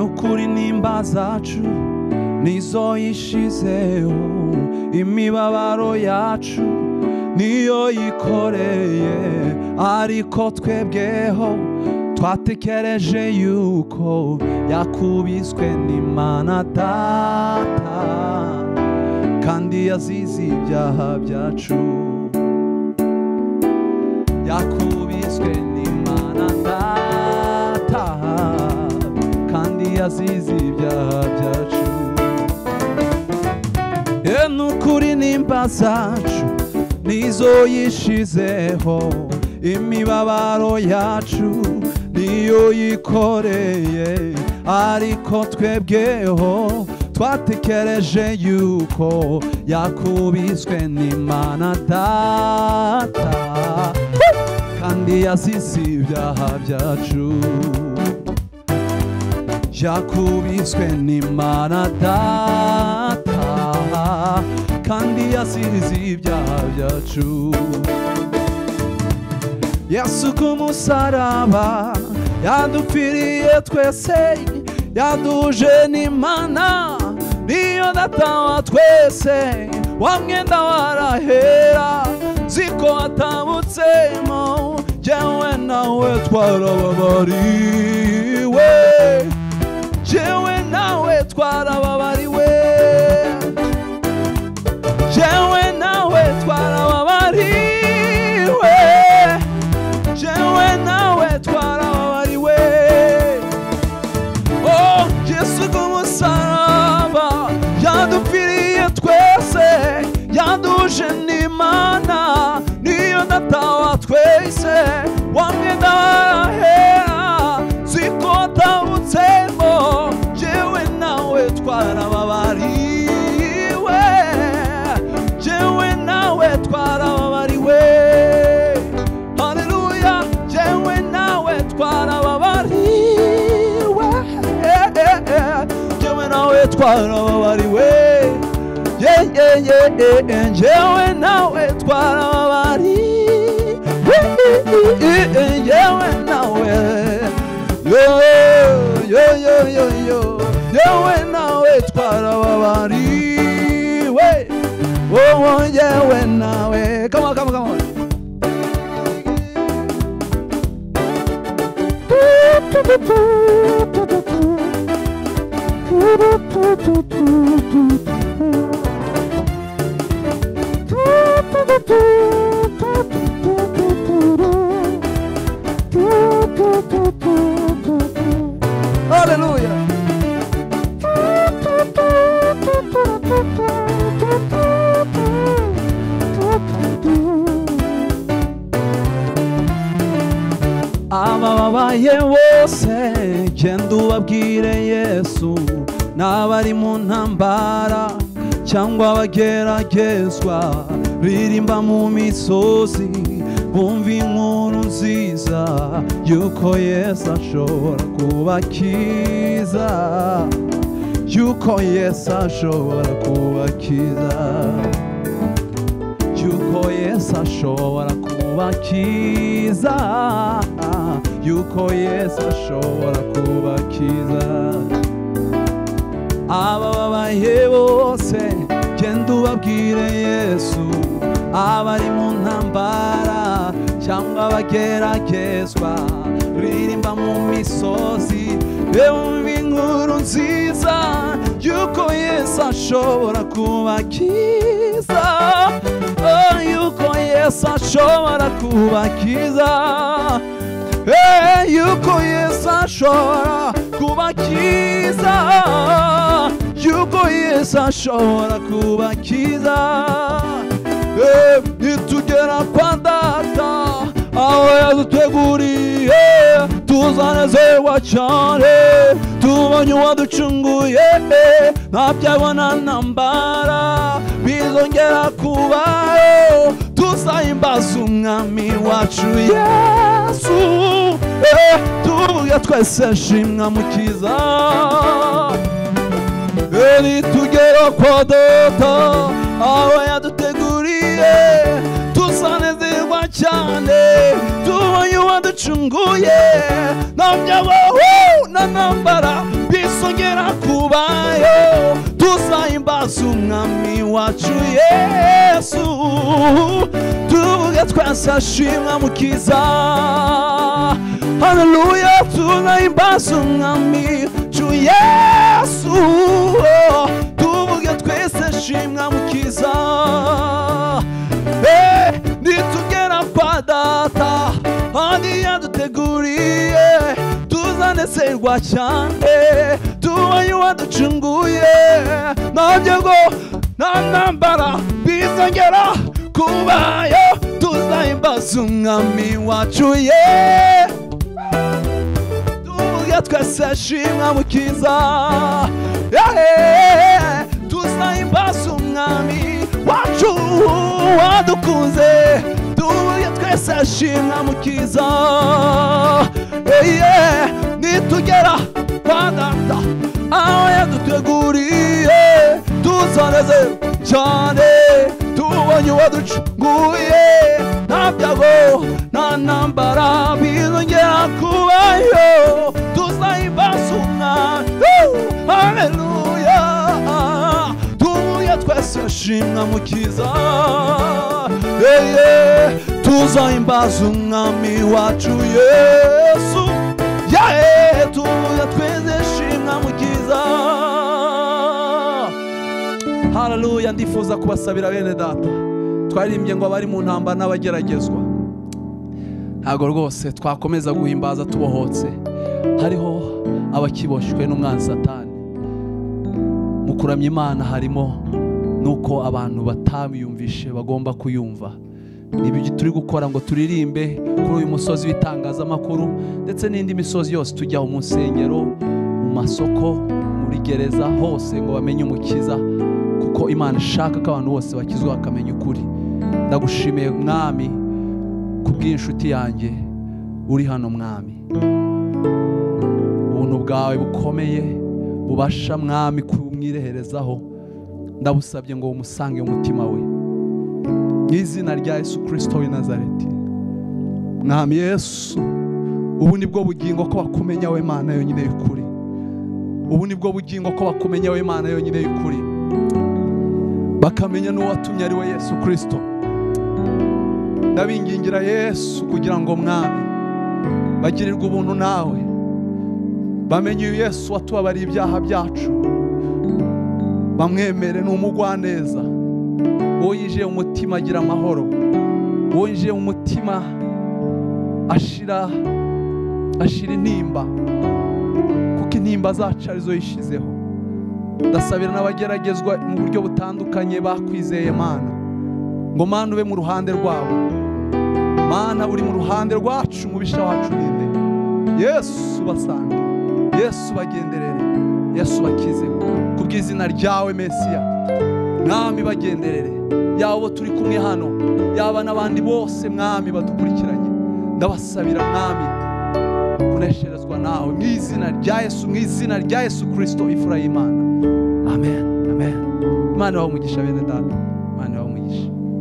nukuri nimba zacu nizo yishizeho, imibabaro yacu niyo yikoreye, ariko twebweho twatekereje yuko yakubiswe n'Imana Data kandi yazize ibyaha byacu. Yakubiswe n'Imana Data kandi yazize ibyaha byacu. Nukuri nimba zacu nizo yishizeho, imibabaro yacu niyo yikoreye, ariko twebweho twatekereje yuko yakubiswe n'Imana Data kandi yazize ibyaha byacu. Yakubiswe n'Imana Data kandi yazize ibyaha byacu. Yesu ku musaraba yadupfiriye twese, yaduje n'Imana niyo Data wa twese. Wa mwenda warahera ziko atabutsemo, jewe nawe twarababariwe, jewe nawe twarababariwe, jewe nawe twarababariwe, jewe nawe twarababariwe. Oh, Yesu ku musaraba yadupfiriye twese, yaduje n'Imana niyo Data wa twese. Wa mwenda warahera ziko atabutsemo, jewe nawe twarababariwe, jewe nawe twarababariwe. Haleluya, jewe nawe twarababariwe, jewe nawe twarababariwe, jewe nawe twarababariwe, jewe nawe, jewe nawe twarababariwe, oh, jewe nawe. Come on, come on, come on. Hallelujah. Ababaye bose genda ubabwire Yesu, n'abari mu ntambara cyangwa abageragezwa, ririmba mu misozi bumva inkuru nziza yuko Yesu ashobora kubakiza, yuko Yesu ashobora kubakiza, yuko Yesu ashobora kubakiza, yuko Yesu ashobora kubakiza. Ababaye bose genda ubabwire Yesu, abari mu ntambara cyangwa abageragezwa, ririmba mu misozi bumva inkuru nziza yuko Yesu ashobora kubakiza, yuko Yesu ashobora kubakiza, yuko Yesu ashobora kubakiza, yuko Yesu ashobora kubakiza. Nitugera kwa Data aho yaduteguriye, tuzanezerwa cyane tubonye uwaducunguye, nta byago na ntambara bizongera kubaho, tuzahimbaza umwami wacu Yesu, tuvuge twese shimwa mukiza. Nitugera kwa Data aho yaduteguriye, tuzanezerwa cyane tubonye uwaducunguye, nta byago na ntambara imbazo umwami wacu Yesu tuvuge twese ashimwa mukiza haleluya tunahimbaza umwami wacu Yesu tuvuge twese ashimwa mukiza nitugera kwa data handi yaduteguriye tuzanezerwa cyane tubonye uwaducunguye nanjye ngo nta ntambara bizongera kubayo tuzahimbaza umwami wacu tuvuge twese ashimwa mukiza tuzahimbaza umwami wacu wadukunze tuvuge twese ashimwa mukiza nitugera kwa data aho yaduteguriye tuzanezerwa cyane tubonye uwaducunguye nta byago nta ntambara bizongera kubayo tuzahimbaza umwami haleluya tuvuge twese ashimwa mukiza tuzahimbaza umwami wacu Yesu tuvuge twese ashimwa mukiza haleluya ndifuza kubasabira bene data twaririmbye ngo abari mu ntambara n'abageragezwa ntago rwose twakomeza guhimbaza tubohotse hariho abakiboshywe n'umwanzi Satani mu kuramya Imana harimo nuko abantu batamyumvishe bagomba kuyumva nibyo turi gukora ngo turirimbe kuri uyu musozi w'itangazamakuru ndetse n'indi misozi yose tujya mu nsengero mu masoko muri gereza hose ngo bamenye umukiza kuko Imana ishaka ko abantu bose bakizwa bakamenya ukuri ndagushimiye mwami kubw'inshuti yanjye uri hano mwami ubuntu bwawe bukomeye bubasha mwami kumwireherezaho ndabusabye ngo umusange umutima we n'izina rya Yesu Kristo w'i Nazareti mwami Yesu ubu nibwo bugingo ko bakumenya we Mana yonyine y'ukuri ubu nibwo bugingo ko bakumenya we Mana yonyine y'ukuri bakamenya n'uwo watumye ari we Yesu Kristo ndabingingira Yesu kugira ngo mwami bagirirwe ubuntu nawe bamenye Yesu watubabariye ibyaha byacu bamwemere n'umugwaneza uwo yinjiye mu mutima agira amahoro uwo yinjiye mu mutima ashira intimba kuko intimba zacu arizo yishizeho ndasabira n'abageragezwa mu buryo butandukanye bakwizeye Mana ngo Mana ube mu ruhande rwabo Mana uri mu ruhande rwacu umubisha wacu ninde Yesu basange Yesu bagenderere Yesu bakize kubw'izina ryawe Mesiya mwami bagenderere yabo turi kumwe hano yaba n'abandi bose mwami badukurikiranye ndabasabira mwami kunesherezwa nawe mu izina rya Yesu Kristo ifura y'Imana amen amen Imana wawe umugisha bene data